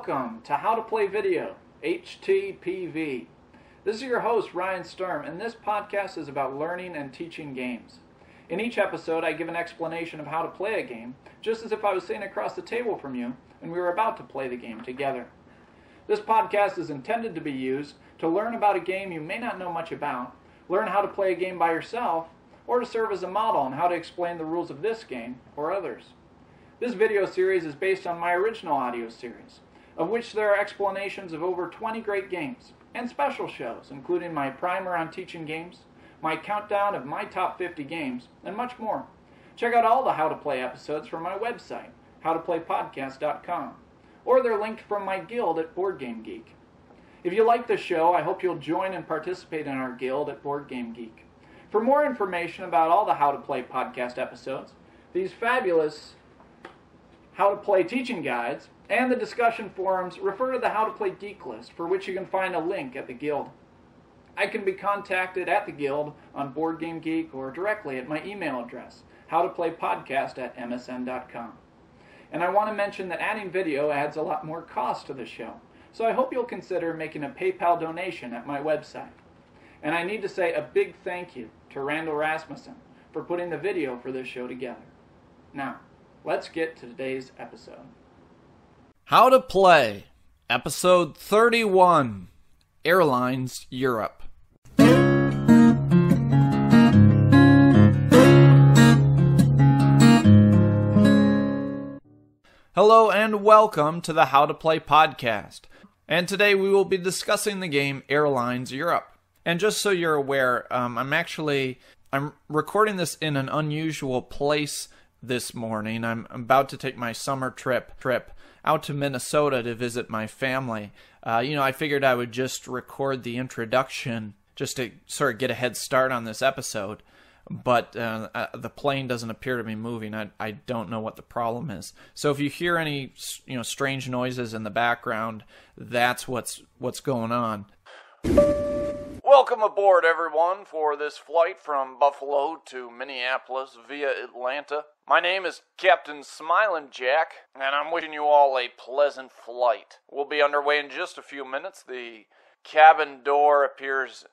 welcome to How to Play Video, HTPV. This is your host, Ryan Sturm, and this podcast is about learning and teaching games. In each episode, I give an explanation of how to play a game, just as if I was sitting across the table from you and we were about to play the game together. This podcast is intended to be used to learn about a game you may not know much about, learn how to play a game by yourself, or to serve as a model on how to explain the rules of this game or others. This video series is based on my original audio series, of which there are explanations of over 20 great games, and special shows, including my primer on teaching games, my countdown of my top 50 games, and much more. Check out all the How to Play episodes from my website, howtoplaypodcast.com, or they're linked from my guild at Board Game Geek. If you like the show, I hope you'll join and participate in our guild at Board Game Geek. For more information about all the How to Play podcast episodes, these fabulous How to Play teaching guides, and the discussion forums, refer to the How to Play Geek list, for which you can find a link at the Guild. I can be contacted at the Guild on Board Game Geek or directly at my email address, howtoplaypodcast@msn.com. And I want to mention that adding video adds a lot more cost to the show, so I hope you'll consider making a PayPal donation at my website. And I need to say a big thank you to Randall Rasmussen for putting the video for this show together. Now, let's get to today's episode. How to Play, Episode 31, Airlines Europe. Hello and welcome to the How to Play podcast. And today we will be discussing the game Airlines Europe. And just so you're aware, I'm recording this in an unusual place this morning. I'm about to take my summer trip out to Minnesota to visit my family. I figured I would just record the introduction just to sort of get a head start on this episode. But the plane doesn't appear to be moving. I don't know what the problem is. So if you hear any strange noises in the background, that's what's going on. Welcome aboard, everyone, for this flight from Buffalo to Minneapolis via Atlanta. My name is Captain Smilin' Jack, and I'm wishing you all a pleasant flight. We'll be underway in just a few minutes. The cabin door appears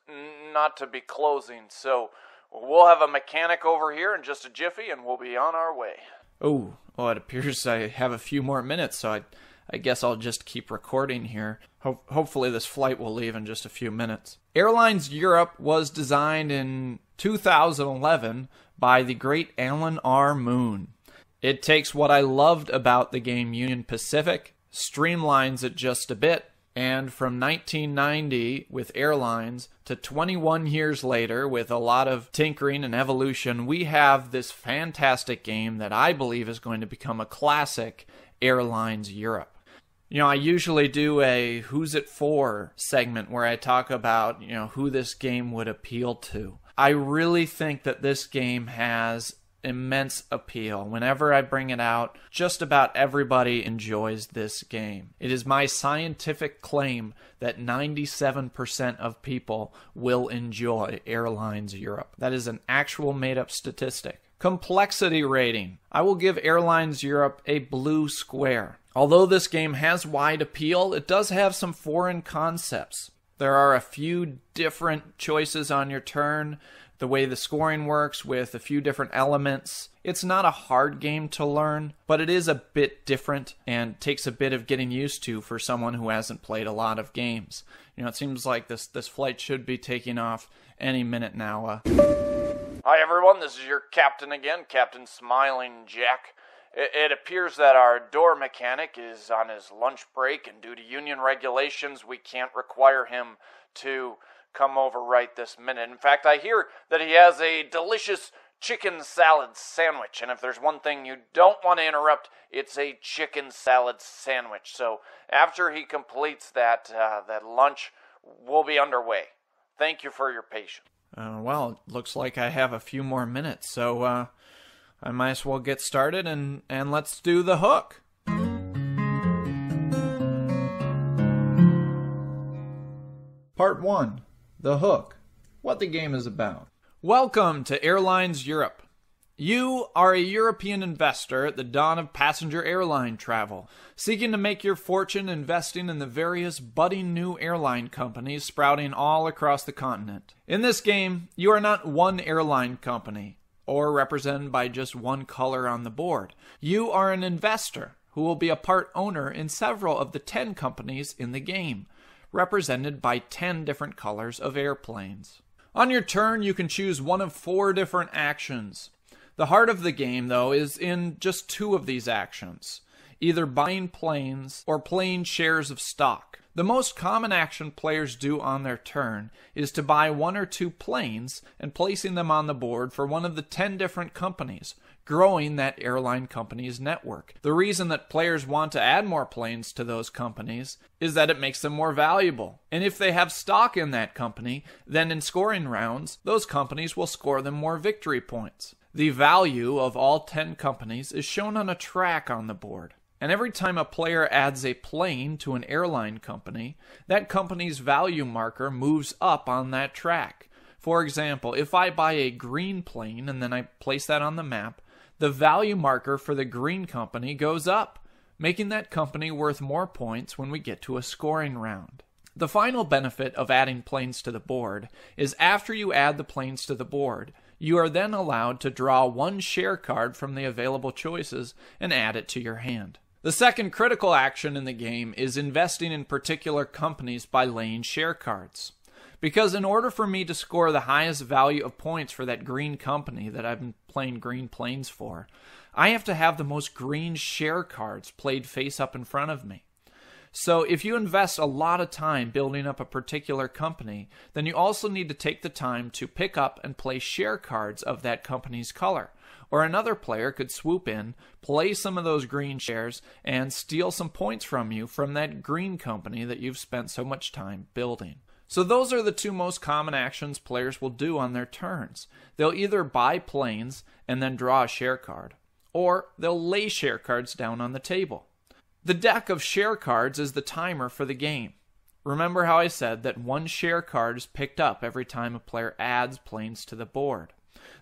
not to be closing, so we'll have a mechanic over here in just a jiffy, and we'll be on our way. Oh, it appears I have a few more minutes, so I guess I'll just keep recording here. Hopefully this flight will leave in just a few minutes. Airlines Europe was designed in 2011 by the great Alan R. Moon. It takes what I loved about the game Union Pacific, streamlines it just a bit, and from 1990 with Airlines to 21 years later with a lot of tinkering and evolution, we have this fantastic game that I believe is going to become a classic, Airlines Europe. I usually do a Who's It For segment where I talk about, who this game would appeal to. I really think that this game has immense appeal. Whenever I bring it out, just about everybody enjoys this game. It is my scientific claim that 97% of people will enjoy Airlines Europe. That is an actual made-up statistic. Complexity rating. I will give Airlines Europe a blue square. Although this game has wide appeal, it does have some foreign concepts. There are a few different choices on your turn, the way the scoring works with a few different elements. It's not a hard game to learn, but it is a bit different and takes a bit of getting used to for someone who hasn't played a lot of games. It seems like this flight should be taking off any minute now. Hi everyone, this is your captain again, Captain Smiling Jack. It appears that our door mechanic is on his lunch break, and due to union regulations, we can't require him to come over right this minute. In fact, I hear that he has a delicious chicken salad sandwich, and if there's one thing you don't want to interrupt, it's a chicken salad sandwich. So after he completes that lunch, we'll be underway. Thank you for your patience. Well, it looks like I have a few more minutes, so I might as well get started and let's do the hook. Part 1. The Hook. What the game is about. Welcome to Airlines Europe. You are a European investor at the dawn of passenger airline travel, seeking to make your fortune investing in the various budding new airline companies sprouting all across the continent. In this game, you are not one airline company, or represented by just one color on the board. You are an investor who will be a part owner in several of the 10 companies in the game, represented by 10 different colors of airplanes. On your turn, you can choose one of 4 different actions. The heart of the game, though, is in just 2 of these actions, either buying planes or playing shares of stock. The most common action players do on their turn is to buy 1 or 2 planes and placing them on the board for one of the 10 different companies, growing that airline company's network. The reason that players want to add more planes to those companies is that it makes them more valuable. And if they have stock in that company, then in scoring rounds, those companies will score them more victory points. The value of all 10 companies is shown on a track on the board. And every time a player adds a plane to an airline company, that company's value marker moves up on that track. For example, if I buy a green plane and then I place that on the map, the value marker for the green company goes up, making that company worth more points when we get to a scoring round. The final benefit of adding planes to the board is after you add the planes to the board, you are then allowed to draw 1 share card from the available choices and add it to your hand. The second critical action in the game is investing in particular companies by laying share cards. Because in order for me to score the highest value of points for that green company that I've been playing green planes for, I have to have the most green share cards played face up in front of me. So if you invest a lot of time building up a particular company, then you also need to take the time to pick up and play share cards of that company's color. Or another player could swoop in, play some of those green shares, and steal some points from you from that green company that you've spent so much time building. So those are the 2 most common actions players will do on their turns. They'll either buy planes and then draw a share card, or they'll lay share cards down on the table. The deck of share cards is the timer for the game. Remember how I said that 1 share card is picked up every time a player adds planes to the board.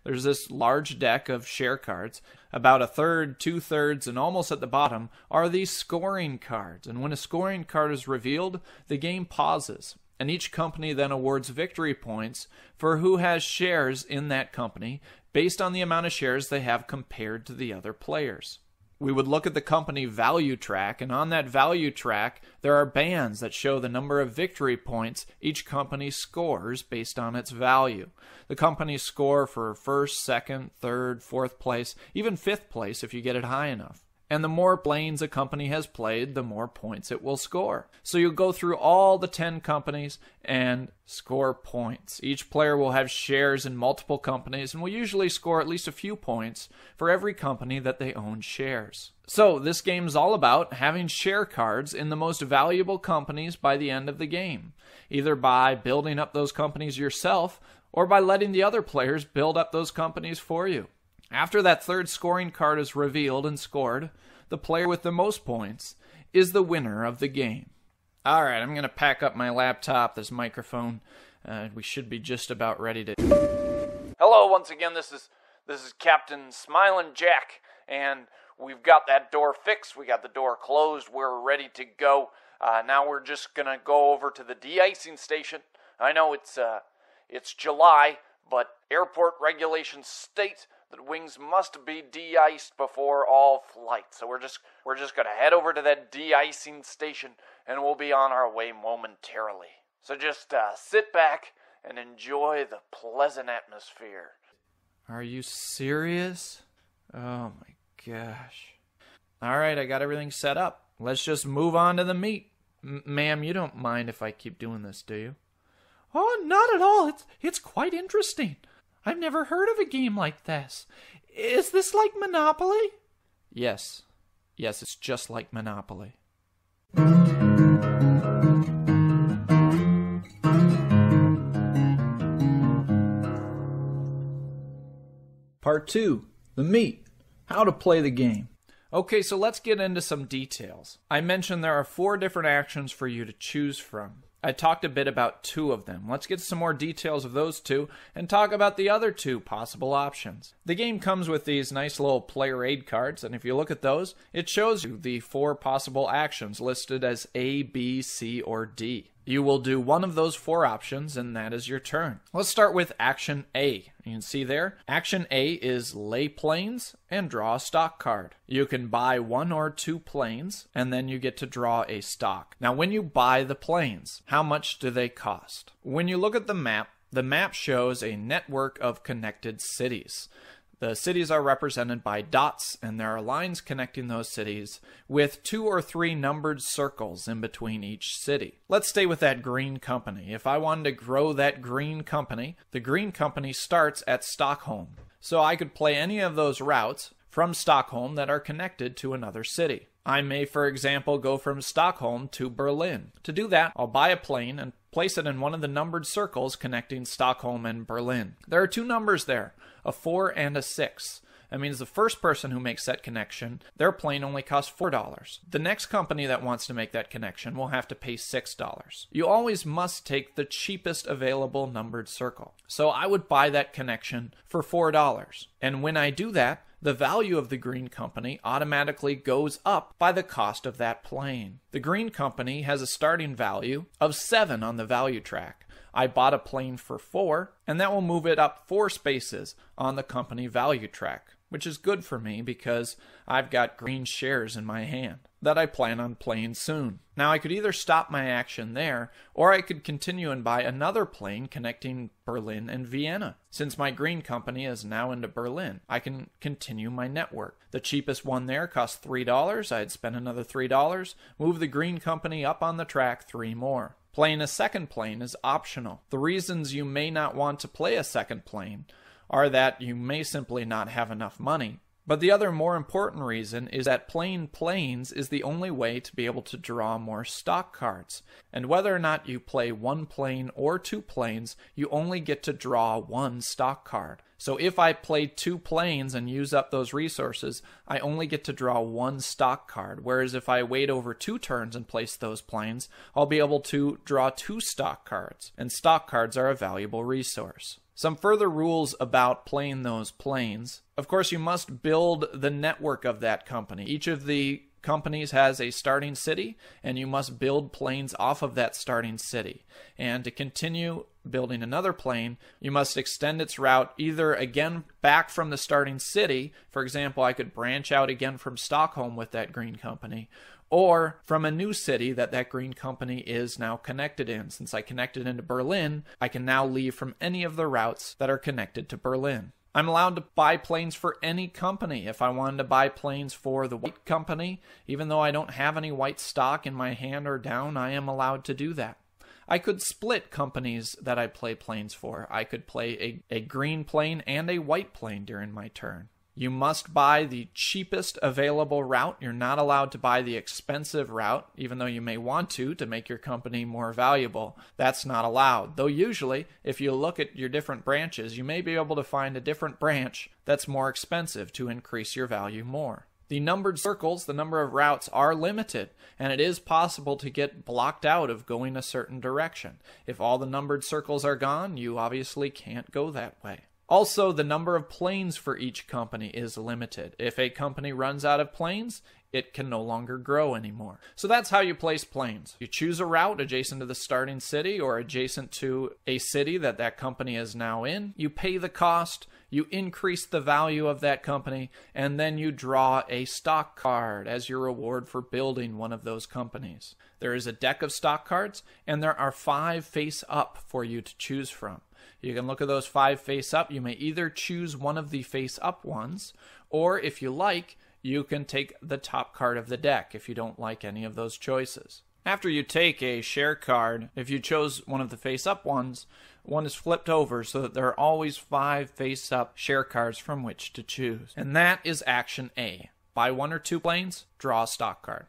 There's this large deck of share cards. About 1/3, 2/3, and almost at the bottom are these scoring cards. And when a scoring card is revealed, the game pauses. And each company then awards victory points for who has shares in that company based on the amount of shares they have compared to the other players. We would look at the company value track, and on that value track, there are bands that show the number of victory points each company scores based on its value. The companies score for 1st, 2nd, 3rd, 4th place, even 5th place if you get it high enough. And the more planes a company has played, the more points it will score. So you'll go through all the 10 companies and score points. Each player will have shares in multiple companies and will usually score at least a few points for every company that they own shares. So this game is all about having share cards in the most valuable companies by the end of the game, either by building up those companies yourself or by letting the other players build up those companies for you. After that 3rd scoring card is revealed and scored, the player with the most points is the winner of the game. All right, I'm going to pack up my laptop, this microphone. We should be just about ready to... Hello, once again, this is Captain Smilin' Jack, and we've got that door fixed. We got the door closed. We're ready to go. Now we're just going to go over to the de-icing station. I know it's July, but airport regulations state that wings must be de-iced before all flights. So we're just going to head over to that de-icing station, and we'll be on our way momentarily. So just sit back and enjoy the pleasant atmosphere. Are you serious? Oh my gosh. All right, I got everything set up. Let's just move on to the meat. Ma'am, you don't mind if I keep doing this, do you? Oh, not at all. It's quite interesting. I've never heard of a game like this. Is this like Monopoly? Yes. Yes, it's just like Monopoly. Part 2. The meat. How to play the game. Okay, so let's get into some details. I mentioned there are 4 different actions for you to choose from. I talked a bit about 2 of them. Let's get some more details of those 2 and talk about the other 2 possible options. The game comes with these nice little player aid cards, and if you look at those, it shows you the 4 possible actions listed as A, B, C, or D. You will do one of those 4 options, and that is your turn. Let's start with Action A. You can see there, Action A is lay planes and draw a stock card. You can buy 1 or 2 planes, and then you get to draw a stock. Now, when you buy the planes, how much do they cost? When you look at the map shows a network of connected cities. The cities are represented by dots, and there are lines connecting those cities with 2 or 3 numbered circles in between each city. Let's stay with that green company. If I wanted to grow that green company, the green company starts at Stockholm. So I could play any of those routes from Stockholm that are connected to another city. I may, for example, go from Stockholm to Berlin. To do that, I'll buy a plane and place it in one of the numbered circles connecting Stockholm and Berlin. There are 2 numbers there, a 4 and a 6. That means the first person who makes that connection, their plane only costs $4. The next company that wants to make that connection will have to pay $6. You always must take the cheapest available numbered circle. So I would buy that connection for $4. And when I do that, the value of the green company automatically goes up by the cost of that plane. The green company has a starting value of 7 on the value track. I bought a plane for 4, and that will move it up 4 spaces on the company value track, which is good for me because I've got green shares in my hand that I plan on playing soon. Now, I could either stop my action there, or I could continue and buy another plane connecting Berlin and Vienna. Since my green company is now into Berlin, I can continue my network. The cheapest one there costs $3. I'd spend another $3, move the green company up on the track 3 more. Playing a second plane is optional. The reasons you may not want to play a second plane are that you may simply not have enough money. But the other more important reason is that playing planes is the only way to be able to draw more stock cards. And whether or not you play 1 plane or 2 planes, you only get to draw 1 stock card. So if I play 2 planes and use up those resources, I only get to draw 1 stock card. Whereas if I wait over 2 turns and place those planes, I'll be able to draw 2 stock cards. And stock cards are a valuable resource. Some further rules about playing those planes. Of course, you must build the network of that company. Each of the companies has a starting city, and you must build planes off of that starting city. And to continue building another plane, you must extend its route either again back from the starting city. For example, I could branch out again from Stockholm with that green company, or from a new city that green company is now connected in. Since I connected into Berlin, I can now leave from any of the routes that are connected to Berlin. I'm allowed to buy planes for any company. If I wanted to buy planes for the white company, even though I don't have any white stock in my hand or down, I am allowed to do that. I could split companies that I play planes for. I could play a green plane and a white plane during my turn. You must buy the cheapest available route. You're not allowed to buy the expensive route, even though you may want to make your company more valuable. That's not allowed. Though usually, if you look at your different branches, you may be able to find a different branch that's more expensive to increase your value more. The numbered circles, the number of routes, are limited, and it is possible to get blocked out of going a certain direction. If all the numbered circles are gone, you obviously can't go that way. Also, the number of planes for each company is limited. If a company runs out of planes, it can no longer grow anymore. So that's how you place planes. You choose a route adjacent to the starting city or adjacent to a city that company is now in. You pay the cost, you increase the value of that company, and then you draw a stock card as your reward for building one of those companies. There is a deck of stock cards, and there are 5 face up for you to choose from. You can look at those 5 face up. You may either choose one of the face up ones, or if you like, you can take the top card of the deck if you don't like any of those choices. After you take a share card, if you chose one of the face up ones, one is flipped over so that there are always 5 face up share cards from which to choose. And that is action A. Buy 1 or 2 planes, draw a stock card.